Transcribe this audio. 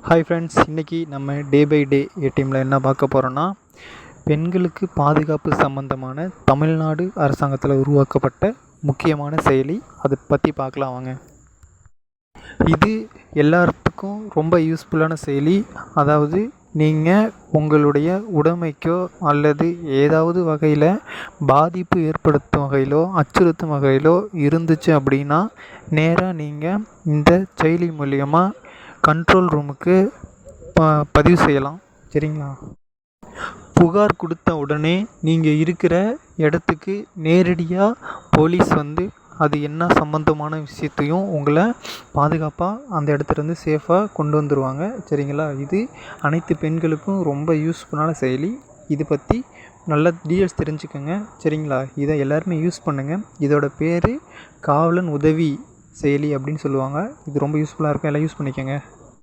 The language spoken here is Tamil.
ஹாய் ஃப்ரெண்ட்ஸ், இன்றைக்கி நம்ம டே பை டே ஏடிஎம்மில் என்ன பார்க்க போகிறோன்னா, பெண்களுக்கு பாதுகாப்பு சம்பந்தமான தமிழ்நாடு அரசாங்கத்தில் உருவாக்கப்பட்ட முக்கியமான செயலி. அதை பற்றி பார்க்கலாம் வாங்க. இது எல்லாத்துக்கும் ரொம்ப யூஸ்ஃபுல்லான செயலி. அதாவது நீங்கள் உங்களுடைய உடைமைக்கோ அல்லது ஏதாவது வகையில் பாதிப்பு ஏற்படுத்தும் வகையிலோ அச்சுறுத்தும் வகையிலோ இருந்துச்சு அப்படின்னா நேராக நீங்கள் இந்த செயலி மூலியமாக கண்ட்ரோல் ரூமுக்கு பதிவு செய்யலாம். சரிங்களா? புகார் கொடுத்த உடனே நீங்கள் இருக்கிற இடத்துக்கு நேரடியாக போலீஸ் வந்து அது என்ன சம்மந்தமான விஷயத்தையும் உங்களை பாதுகாப்பாக அந்த இடத்துலேருந்து சேஃபாக கொண்டு வந்துடுவாங்க. சரிங்களா? இது அனைத்து பெண்களுக்கும் ரொம்ப யூஸ்ஃபுல்லான செயலி. இது பற்றி நல்ல டீட்டெயில்ஸ் தெரிஞ்சுக்கோங்க. சரிங்களா? இதை எல்லாருமே யூஸ் பண்ணுங்கள். இதோட பேர் காவலன் உதவி செயலி அப்படின்னு சொல்லுவாங்க. இது ரொம்ப யூஸ்ஃபுல்லாக இருக்கும். எல்லாம் யூஸ் பண்ணிக்கோங்க.